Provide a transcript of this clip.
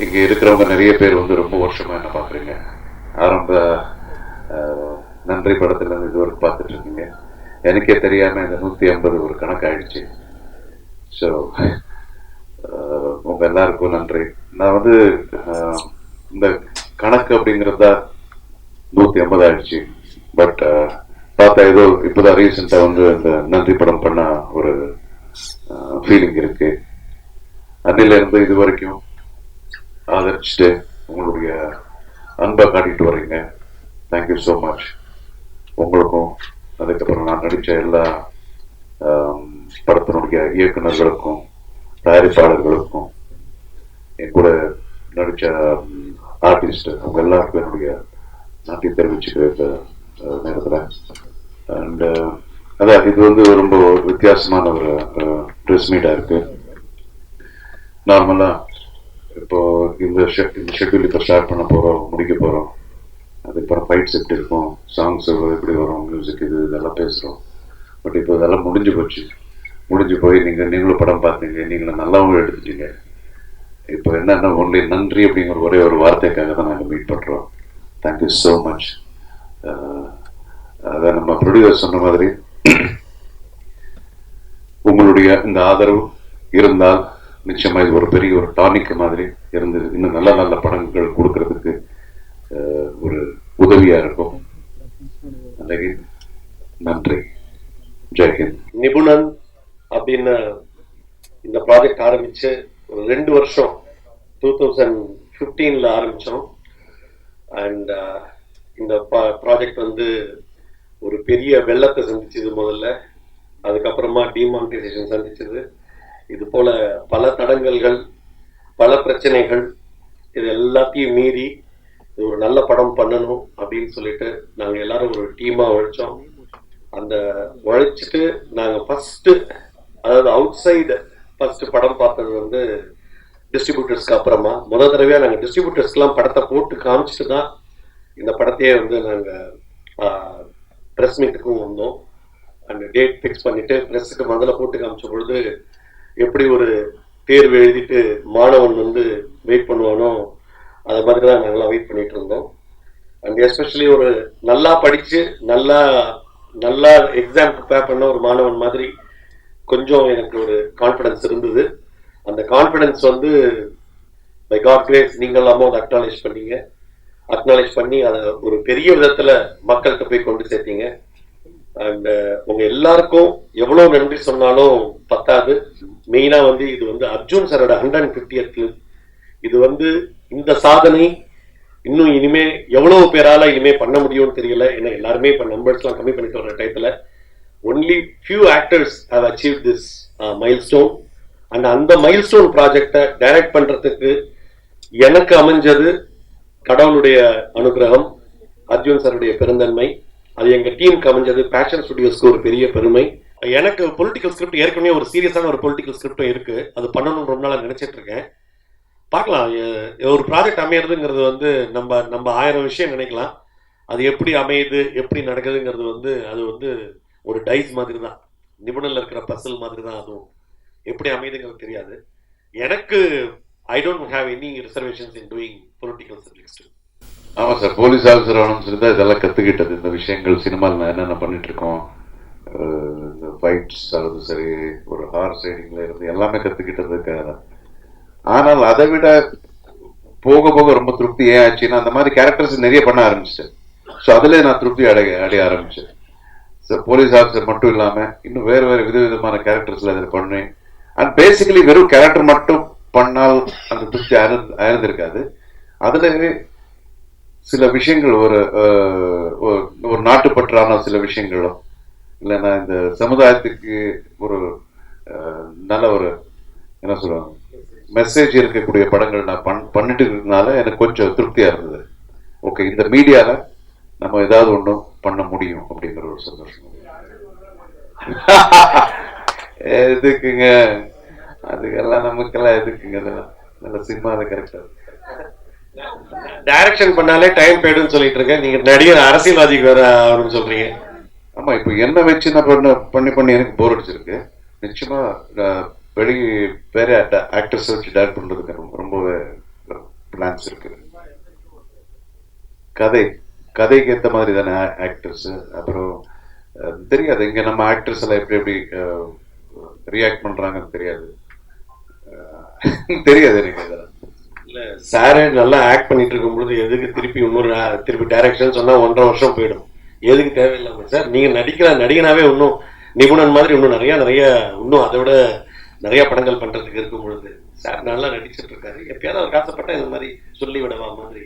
இங்கே இருக்கிறவங்க நிறைய பேர் வந்து ரொம்ப வருஷமாக என்ன பார்க்குறீங்க. ஆரம்ப நன்றி படத்துலேருந்து இது வரைக்கும் பார்த்துட்டு இருக்கீங்க. எனக்கே தெரியாமல் இந்த 150 ஒரு கணக்காயிடுச்சு. ஸோ உங்கள் எல்லாருக்கும் நன்றி. நான் வந்து இந்த கணக்கு அப்படிங்கிறது தான் 150 ஆயிடுச்சு. பட் பார்த்தா ஏதோ இப்போதான் ரீசெண்டாக வந்து அந்த நன்றி படம் பண்ண ஒரு ஃபீலிங் இருக்கு. அன்னிலிருந்து இது வரைக்கும் ஆதரிச்சுட்டு உங்களுடைய அன்பை காட்டிட்டு வர்றீங்க. Thank you so much. உங்களுக்கும் அதுக்கப்புறம் நான் நடித்த எல்லா படத்தினுடைய இயக்குநர்களுக்கும் தயாரிப்பாளர்களுக்கும் என் கூட நடித்த ஆர்டிஸ்ட் அவங்க எல்லாருக்கும் என்னுடைய நன்றி தெரிவிச்சுக்கிற நேரத்தில். அண்ட் அதான் இது வந்து ரொம்ப வித்தியாசமான ஒரு ட்ரெஸ் மீட்டாக இருக்கு. நார்மலாக இப்போ இந்த ஷெட்யூல் இப்போ ஸ்டார்ட் பண்ண போகிறோம், முடிக்க போகிறோம். அதுக்கப்புறம் ஃபைட் செட் இருக்கும், சாங்ஸ் எப்படி வரும், மியூசிக் இதெல்லாம் பேசுகிறோம். பட் இப்போ இதெல்லாம் முடிஞ்சு போச்சு. முடிஞ்சு போய் நீங்களும் படம் பார்த்தீங்க, நீங்களும் நல்லாவும் எடுத்துட்டீங்க. இப்போ என்னென்ன ஒன்லி நன்றி அப்படிங்கிற ஒரே ஒரு வார்த்தைக்காக தான் நாங்கள் மீட் பண்ணுறோம். Thank you so much. அதை நம்ம ப்ரொடியூசர் சொன்ன மாதிரி உங்களுடைய இந்த ஆதரவு இருந்தால் நிச்சயமா இது ஒரு பெரிய ஒரு டானிக் மாதிரி இருந்து இன்னும் நல்ல நல்ல படங்கள் கொடுக்கறதுக்கு ஒரு உதவியா இருக்கும். நன்றி. ஜெய்ஹிந்த். நிபுணன் அப்படின்னு இந்த ப்ராஜெக்ட் ஆரம்பிச்சு ஒரு 2 வருஷம் 2015 ஆரம்பிச்சோம். அண்ட் இந்த ப்ராஜெக்ட் வந்து ஒரு பெரிய வெள்ளத்தை சந்திச்சது முதல்ல, அதுக்கப்புறமா டிமானிட்டைசேஷன் சந்திச்சது. இது போல பல தடங்கல்கள், பல பிரச்சனைகள், இது எல்லாத்தையும் மீறி ஒரு நல்ல படம் பண்ணணும் அப்படின்னு சொல்லிட்டு நாங்கள் எல்லாரும் ஒரு டீமாக உழைச்சோம். அந்த உழைச்சிட்டு நாங்கள் ஃபஸ்ட்டு, அதாவது அவுட் சைடு ஃபஸ்ட்டு படம் பார்த்தது வந்து டிஸ்ட்ரிபியூட்டர்ஸ்க்கு அப்புறமா. முதல் தடவையாக நாங்கள் டிஸ்ட்ரிபியூட்டர்ஸ்க்கெலாம் படத்தை போட்டு காமிச்சிட்டு தான் இந்த படத்தையே வந்து நாங்கள் ப்ரெஸ் மீட்டுக்கும் வந்தோம். அந்த டேட் ஃபிக்ஸ் பண்ணிவிட்டு ப்ரெஸ்ஸுக்கு முதல்ல போட்டு காமிச்ச பொழுது எப்படி ஒரு தேர்வு எழுதிட்டு மாணவன் வந்து வெயிட் பண்ணுவானோ அது மாதிரி தான் நாங்களாம் வெயிட் பண்ணிட்டு இருந்தோம். அண்ட் எஸ்பெஷலி ஒரு நல்லா படித்து நல்லா எக்ஸாம் ப்ரிப்பேர் பண்ண ஒரு மாணவன் மாதிரி கொஞ்சம் எனக்கு ஒரு கான்ஃபிடன்ஸ் இருந்தது. அந்த கான்ஃபிடன்ஸ் வந்து பை காட் கிரேஸ் நீங்கள் எல்லாமே அதை அக்னாலேஜ் பண்ணி அதை ஒரு பெரிய விதத்தில் மக்கள்கிட்ட போய் கொண்டு சேர்த்தீங்க. அண்ட் உங்க எல்லாருக்கும் எவ்வளோ நன்றி சொன்னாலும் பத்தாது. மெயினாக வந்து இது வந்து அர்ஜுன் சாரோட 150th. இது வந்து இந்த சாதனை இன்னும் இனிமே எவ்வளவு பேரால இனிமே பண்ண முடியும்னு தெரியல. ஏன்னா எல்லாருமே இப்போ நம்பர்ஸ்லாம் கம்மி பண்ணிட்டு வர டயத்தில் only few actors have achieve this milestone. And அந்த மைல்ஸ்டோன் ப்ராஜெக்டை டைரக்ட் பண்றதுக்கு எனக்கு அமைஞ்சது கடவுளுடைய அனுகிரகம், அர்ஜுன் சாருடைய பெருந்தன்மை. அது எங்க டீமுக்கு அமைஞ்சது பேஷன் ஸ்டுடியோஸ்க்கு ஒரு பெரிய பெருமை. எனக்கு பொலிட்டிக்கல் ஸ்கிரிப்ட் ஏற்கனவே ஒரு சீரியஸான ஒரு பொலிட்டிக்கல் ஸ்கிரிப்டும் இருக்கு. அது பண்ணணும்னு ரொம்ப நாளாக நினைச்சிட்டு இருக்கேன். பார்க்கலாம். ஒரு ப்ராஜெக்ட் அமையிறதுங்கிறது வந்து நம்ம 1000 விஷயம் நினைக்கலாம். அது எப்படி அமையுது, எப்படி நடக்குதுங்கிறது வந்து அது வந்து ஒரு டைஸ் மாதிரி தான், நிபுணர்ல இருக்கிற பசல் மாதிரி தான். அதுவும் எப்படி அமையுதுங்கிறது தெரியாது எனக்கு. I don't have any reservations in doing political subjects. ஆமாம் சார், போலீஸ் ஆஃபீஸர் ஆகணும்னு சொல்லி தான் இதெல்லாம் கற்றுக்கிட்டது. இந்த விஷயங்கள் சினிமாவில் நான் என்னென்ன பண்ணிட்டு இருக்கோம், இந்த ஃபைட்ஸ் ஆகுது சரி, ஒரு ஹார்ஸ் ரைடிங்கில் இருந்து எல்லாமே கற்றுக்கிட்டதுக்காக தான். ஆனால் அதை விட போக போக ரொம்ப திருப்தி ஏன் ஆச்சுன்னா, அந்த மாதிரி கேரக்டர்ஸ் நிறைய பண்ண ஆரம்பிச்சிட்டேன். ஸோ அதில் நான் திருப்தி அடைய ஆரம்பித்தேன். ஸோ போலீஸ் ஆஃபீஸர் மட்டும் இல்லாமல் இன்னும் வேறு விதவிதமான கேரக்டர்ஸில் அதில் பண்ணேன். அண்ட் பேசிக்கலி வெறும் கேரக்டர் மட்டும் பண்ணால் அந்த திருப்தி ஆயிருந்திருக்காது. அதில் சில விஷயங்கள் ஒரு நாட்டுப்பற்றான சில விஷயங்களும் இல்லைன்னா இந்த சமுதாயத்துக்கு ஒரு நல்ல ஒரு என்ன சொல்லுவாங்க மெசேஜ் இருக்கக்கூடிய படங்கள் நான் பண்ணிட்டு இருக்கிறதுனால எனக்கு கொஞ்சம் திருப்தியாக இருந்தது. ஓகே, இந்த மீடியாவில் நம்ம ஏதாவது ஒன்றும் பண்ண முடியும் அப்படிங்கிற ஒரு சந்தோஷம். எதுக்குங்க அதுக்கெல்லாம், நமக்கெல்லாம் எதுக்குங்க அதெல்லாம். நல்ல சினிமாவில் கரெக்டாக டைரக்ஷன் பண்ணாலே டைம் போயிடுன்னு சொல்லிட்டு இருக்கேன். நீங்க நடிகர் அரசியல்வாதிக்கு வேற வரும்னு சொல்றீங்க. ஆமா, இப்போ என்ன வச்சு நான் பண்ணி எனக்கு போர் அடிச்சிருக்கு. நிச்சயமா வேற ஆக்டர்ஸ் வச்சு டைரக்ட் பண்றதுக்கு ரொம்பவே சான்ஸ் இருக்கு. கதைக்கு ஏற்ற மாதிரி தானே ஆக்டர்ஸ். அப்புறம் தெரியாது இங்க நம்ம ஆக்டர்ஸ் எல்லாம் எப்படி எப்படி ரியாக்ட் பண்றாங்கன்னு தெரியாது. தெரியாது எனக்கு இதெல்லாம். இல்ல சாரே நல்லா ஆக்ட் பண்ணிட்டு இருக்கும்பொழுது எதுக்கு திருப்பி டைரக்ஷன் சொன்னா 1.5 வருஷம் போயிடும். எதுக்கு தேவையில்லாம சார் நீங்க நடிக்கிற நடிகனாவே இன்னும் நிபுணன் மாதிரி இன்னும் நிறைய இன்னும் அதை விட நிறைய படங்கள் பண்றதுக்கு இருக்கும் பொழுது சார் நல்லா நடிச்சிட்டு இருக்காரு. எப்பயாவது அவர் காசப்பட்டா இந்த மாதிரி சொல்லி விடவா மாதிரி